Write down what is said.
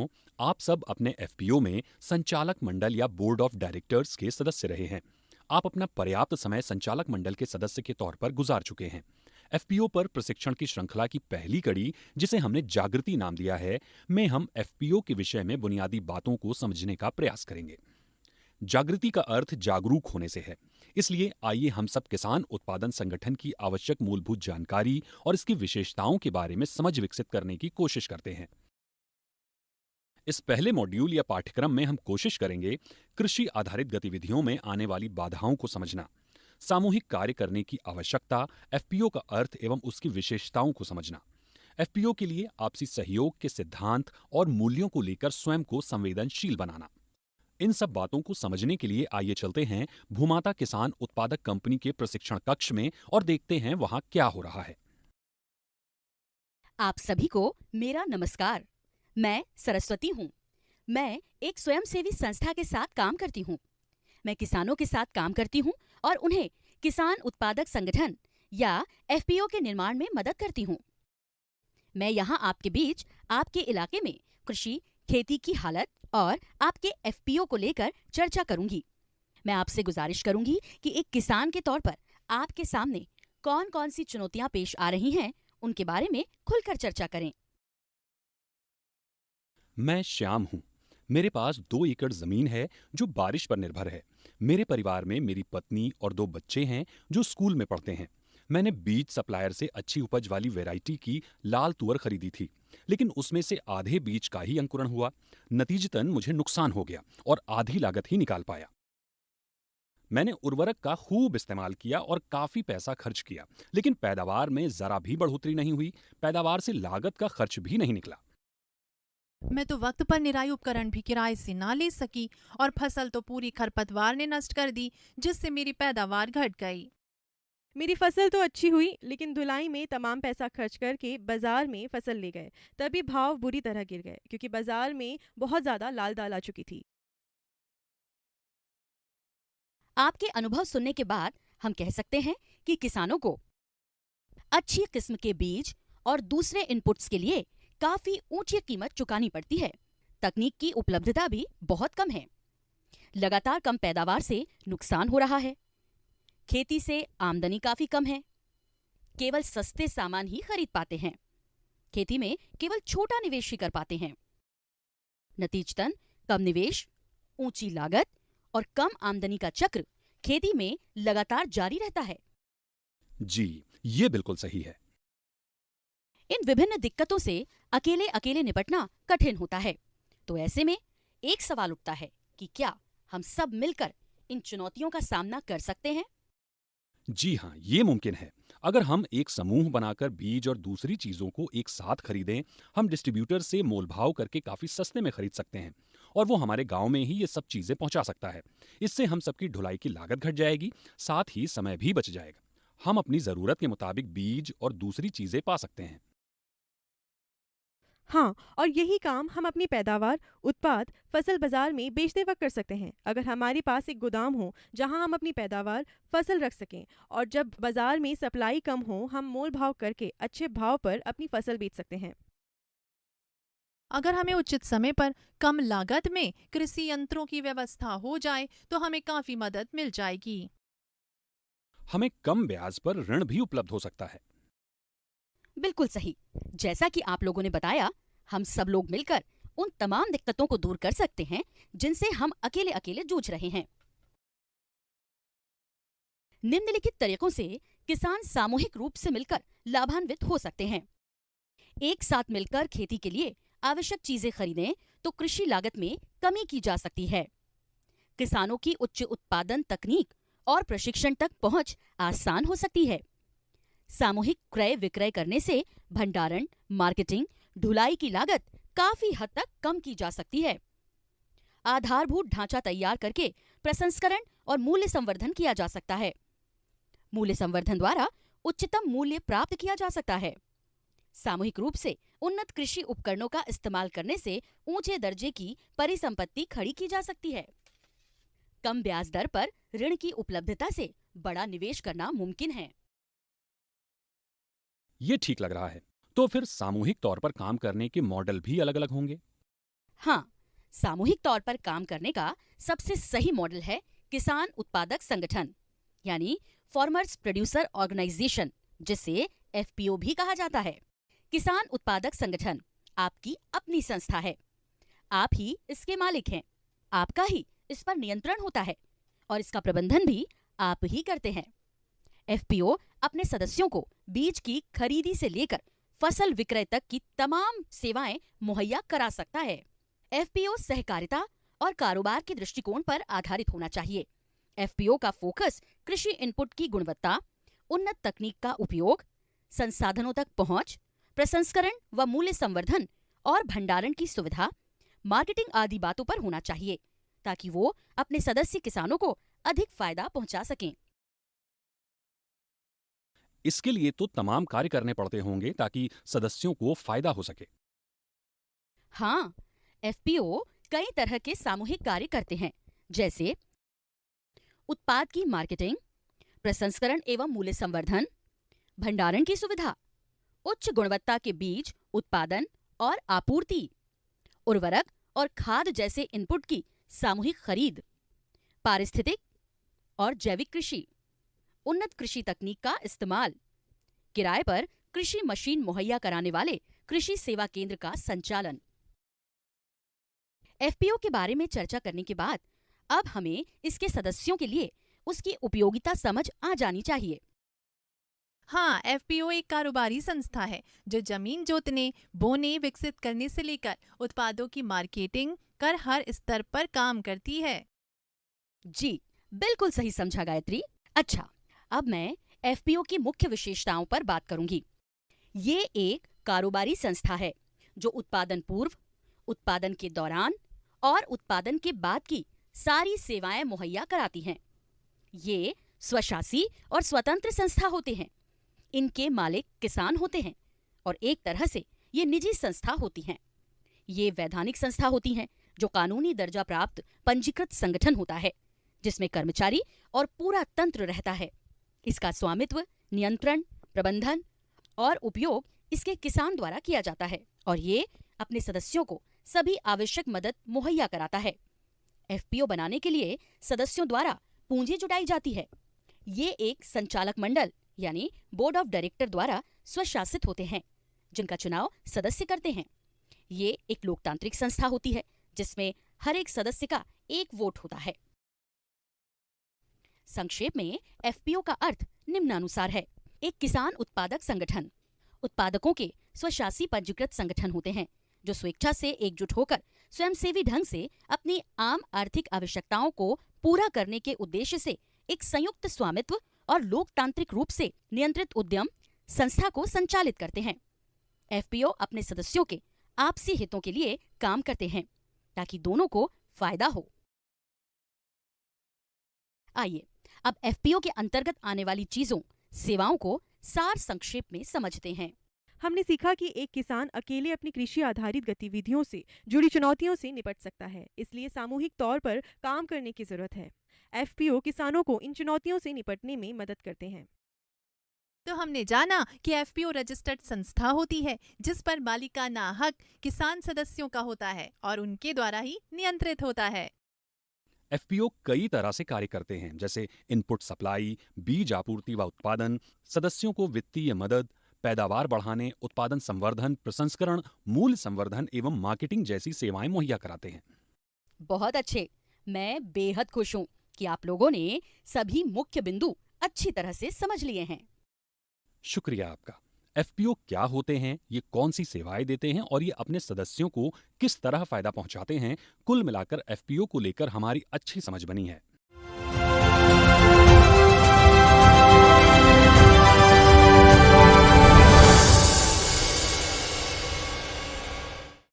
साथियों, आप सब अपने एफपीओ में संचालक मंडल या बोर्ड ऑफ डायरेक्टर्स के सदस्य रहे हैं। आप अपना पर्याप्त समय संचालक मंडल के सदस्य के तौर पर गुजार चुके हैं। एफपीओ पर प्रशिक्षण की श्रृंखला की पहली कड़ी, जिसे हमने जागृति नाम दिया है, में हम एफपीओ के विषय में बुनियादी बातों को समझने का प्रयास करेंगे। जागृति का अर्थ जागरूक होने से है। इसलिए आइए हम सब किसान उत्पादन संगठन की आवश्यक मूलभूत जानकारी और इसकी विशेषताओं के बारे में समझ विकसित करने की कोशिश करते हैं। इस पहले मॉड्यूल या पाठ्यक्रम में हम कोशिश करेंगे कृषि आधारित गतिविधियों में आने वाली बाधाओं को समझना, सामूहिक कार्य करने की आवश्यकता, एफपीओ का अर्थ एवं उसकी विशेषताओं को समझना, एफपीओ के लिए आपसी सहयोग के सिद्धांत और मूल्यों को लेकर स्वयं को संवेदनशील बनाना। इन सब बातों को समझने के लिए आइए चलते हैं भूमाता किसान उत्पादक कंपनी के प्रशिक्षण कक्ष में और देखते हैं वहां क्या हो रहा है। आप सभी को मेरा नमस्कार। मैं सरस्वती हूँ। मैं एक स्वयंसेवी संस्था के साथ काम करती हूँ। मैं किसानों के साथ काम करती हूँ और उन्हें किसान उत्पादक संगठन या एफपीओ के निर्माण में मदद करती हूँ। मैं यहाँ आपके बीच आपके इलाके में कृषि खेती की हालत और आपके एफपीओ को लेकर चर्चा करूंगी। मैं आपसे गुजारिश करूंगी कि एक किसान के तौर पर आपके सामने कौन कौन सी चुनौतियां पेश आ रही हैं, उनके बारे में खुलकर चर्चा करें। मैं श्याम हूँ। मेरे पास 2 एकड़ जमीन है जो बारिश पर निर्भर है। मेरे परिवार में मेरी पत्नी और 2 बच्चे हैं जो स्कूल में पढ़ते हैं। मैंने बीज सप्लायर से अच्छी उपज वाली वैरायटी की लाल तुअर खरीदी थी, लेकिन उसमें से आधे बीज का ही अंकुरण हुआ। नतीजतन मुझे नुकसान हो गया और आधी लागत ही निकाल पाया। मैंने उर्वरक का खूब इस्तेमाल किया और काफी पैसा खर्च किया, लेकिन पैदावार में जरा भी बढ़ोतरी नहीं हुई। पैदावार से लागत का खर्च भी नहीं निकला। मैं तो वक्त पर निराई उपकरण भी किराए से ना ले सकी और फसल तो पूरी खरपतवार ने नष्ट कर दी, जिससे मेरी पैदावार घट गई। मेरी फसल तो अच्छी हुई, लेकिन धुलाई में तमाम पैसा खर्च करके बाजार में फसल ले गए। तभी भाव बुरी तरह गिर गए, क्योंकि बाजार में बहुत ज्यादा लाल दाल आ चुकी थी। आपके अनुभव सुनने के बाद हम कह सकते हैं कि किसानों को अच्छी किस्म के बीज और दूसरे इनपुट्स के लिए काफी ऊंची कीमत चुकानी पड़ती है। तकनीक की उपलब्धता भी बहुत कम है। लगातार कम पैदावार से नुकसान हो रहा है। खेती से आमदनी काफी कम है। केवल सस्ते सामान ही खरीद पाते हैं। खेती में केवल छोटा निवेश ही कर पाते हैं। नतीजतन कम निवेश, ऊंची लागत और कम आमदनी का चक्र खेती में लगातार जारी रहता है। जी, ये बिल्कुल सही है। इन विभिन्न दिक्कतों से अकेले अकेले निपटना कठिन होता है। तो ऐसे में एक सवाल उठता है कि क्या हम सब मिलकर इन चुनौतियों का सामना कर सकते हैं? जी हाँ, ये मुमकिन है। अगर हम एक समूह बनाकर बीज और दूसरी चीजों को एक साथ खरीदें, हम डिस्ट्रीब्यूटर से मोलभाव करके काफी सस्ते में खरीद सकते हैं और वो हमारे गांव में ही ये सब चीजें पहुंचा सकता है। इससे हम सबकी ढुलाई की लागत घट जाएगी, साथ ही समय भी बच जाएगा। हम अपनी जरूरत के मुताबिक बीज और दूसरी चीजें पा सकते हैं। हाँ, और यही काम हम अपनी पैदावार, उत्पाद, फसल बाजार में बेचते वक्त कर सकते हैं। अगर हमारे पास एक गोदाम हो जहां हम अपनी पैदावार, फसल रख सकें, और जब बाजार में सप्लाई कम हो, हम मोल भाव करके अच्छे भाव पर अपनी फसल बेच सकते हैं। अगर हमें उचित समय पर कम लागत में कृषि यंत्रों की व्यवस्था हो जाए तो हमें काफी मदद मिल जाएगी। हमें कम ब्याज पर ऋण भी उपलब्ध हो सकता है। बिल्कुल सही। जैसा कि आप लोगों ने बताया, हम सब लोग मिलकर उन तमाम दिक्कतों को दूर कर सकते हैं जिनसे हम अकेले अकेले जूझ रहे हैं। निम्नलिखित तरीकों से किसान सामूहिक रूप से मिलकर लाभान्वित हो सकते हैं। एक साथ मिलकर खेती के लिए आवश्यक चीजें खरीदें तो कृषि लागत में कमी की जा सकती है। किसानों की उच्च उत्पादन तकनीक और प्रशिक्षण तक पहुंच आसान हो सकती है। सामूहिक क्रय विक्रय करने से भंडारण, मार्केटिंग, ढुलाई की लागत काफी हद तक कम की जा सकती है। आधारभूत ढांचा तैयार करके प्रसंस्करण और मूल्य संवर्धन किया जा सकता है। मूल्य संवर्धन द्वारा उच्चतम मूल्य प्राप्त किया जा सकता है। सामूहिक रूप से उन्नत कृषि उपकरणों का इस्तेमाल करने से ऊंचे दर्जे की परिसंपत्ति खड़ी की जा सकती है। कम ब्याज दर पर ऋण की उपलब्धता से बड़ा निवेश करना मुमकिन है। ये ठीक लग रहा है। तो फिर सामूहिक तौर पर काम करने के मॉडल भी अलग अलग होंगे। हाँ, सामूहिक तौर पर काम करने का सबसे सही मॉडल है किसान उत्पादक संगठन, यानी फार्मर्स प्रोड्यूसर ऑर्गेनाइजेशन, जिसे एफपीओ भी कहा जाता है। किसान उत्पादक संगठन आपकी अपनी संस्था है। आप ही इसके मालिक हैं। आपका ही इस पर नियंत्रण होता है और इसका प्रबंधन भी आप ही करते हैं। एफपीओ अपने सदस्यों को बीज की खरीदी से लेकर फसल विक्रय तक की तमाम सेवाएं मुहैया करा सकता है। एफपीओ सहकारिता और कारोबार के दृष्टिकोण पर आधारित होना चाहिए। एफपीओ का फोकस कृषि इनपुट की गुणवत्ता, उन्नत तकनीक का उपयोग, संसाधनों तक पहुंच, प्रसंस्करण व मूल्य संवर्धन और भंडारण की सुविधा, मार्केटिंग आदि बातों पर होना चाहिए, ताकि वो अपने सदस्य किसानों को अधिक फायदा पहुंचा सकें। इसके लिए तो तमाम कार्य करने पड़ते होंगे ताकि सदस्यों को फायदा हो सके। हाँ, एफपीओ कई तरह के सामूहिक कार्य करते हैं, जैसे उत्पाद की मार्केटिंग, प्रसंस्करण एवं मूल्य संवर्धन, भंडारण की सुविधा, उच्च गुणवत्ता के बीज उत्पादन और आपूर्ति, उर्वरक और खाद जैसे इनपुट की सामूहिक खरीद, पारिस्थितिक और जैविक कृषि, उन्नत कृषि तकनीक का इस्तेमाल, किराए पर कृषि मशीन मुहैया कराने वाले कृषि सेवा केंद्र का संचालन। एफपीओ के बारे में चर्चा करने के बाद अब हमें इसके सदस्यों के लिए उसकी उपयोगिता समझ आ जानी चाहिए। हाँ, एफपीओ एक कारोबारी संस्था है जो जमीन जोतने, बोने, विकसित करने से लेकर उत्पादों की मार्केटिंग कर हर स्तर पर काम करती है। जी, बिल्कुल सही समझा गायत्री। अच्छा, अब मैं एफपीओ की मुख्य विशेषताओं पर बात करूंगी। ये एक कारोबारी संस्था है जो उत्पादन पूर्व, उत्पादन के दौरान और उत्पादन के बाद की सारी सेवाएं मुहैया कराती हैं। ये स्वशासी और स्वतंत्र संस्था होते हैं। इनके मालिक किसान होते हैं और एक तरह से ये निजी संस्था होती हैं। ये वैधानिक संस्था होती हैं जो कानूनी दर्जा प्राप्त पंजीकृत संगठन होता है, जिसमें कर्मचारी और पूरा तंत्र रहता है। इसका स्वामित्व, नियंत्रण, प्रबंधन और उपयोग इसके किसान द्वारा किया जाता है और ये अपने सदस्यों को सभी आवश्यक मदद मुहैया कराता है। एफपीओ बनाने के लिए सदस्यों द्वारा पूंजी जुटाई जाती है। ये एक संचालक मंडल यानी बोर्ड ऑफ डायरेक्टर द्वारा स्वशासित होते हैं, जिनका चुनाव सदस्य करते हैं। ये एक लोकतांत्रिक संस्था होती है जिसमें हर एक सदस्य का एक वोट होता है। संक्षेप में एफपीओ का अर्थ निम्नानुसार है। एक किसान उत्पादक संगठन उत्पादकों के स्वशासी पंजीकृत संगठन होते हैं जो स्वेच्छा से एकजुट होकर स्वयंसेवी ढंग से अपनी आम आर्थिक आवश्यकताओं को पूरा करने के उद्देश्य से एक संयुक्त स्वामित्व और लोकतांत्रिक रूप से नियंत्रित उद्यम संस्था को संचालित करते हैं। एफपीओ अपने सदस्यों के आपसी हितों के लिए काम करते हैं ताकि दोनों को फायदा हो। आइए अब एफपीओ के अंतर्गत आने वाली चीजों, सेवाओं को सार संक्षेप में समझते हैं। हमने सीखा कि एक किसान अकेले अपनी कृषि आधारित गतिविधियों से जुड़ी चुनौतियों से निपट सकता है, इसलिए सामूहिक तौर पर काम करने की जरूरत है। एफपीओ किसानों को इन चुनौतियों से निपटने में मदद करते हैं। तो हमने जाना कि एफपीओ रजिस्टर्ड संस्था होती है जिस पर मालिकाना हक किसान सदस्यों का होता है और उनके द्वारा ही नियंत्रित होता है। एफपीओ कई तरह से कार्य करते हैं, जैसे इनपुट सप्लाई, बीज आपूर्ति व उत्पादन, सदस्यों को वित्तीय मदद, पैदावार बढ़ाने, उत्पादन संवर्धन, प्रसंस्करण, मूल्य संवर्धन एवं मार्केटिंग जैसी सेवाएं मुहैया कराते हैं। बहुत अच्छे। मैं बेहद खुश हूँ कि आप लोगों ने सभी मुख्य बिंदु अच्छी तरह से समझ लिए हैं। शुक्रिया आपका। एफपीओ क्या होते हैं, ये कौन सी सेवाएं देते हैं और ये अपने सदस्यों को किस तरह फायदा पहुंचाते हैं, कुल मिलाकर एफपीओ को लेकर हमारी अच्छी समझ बनी है।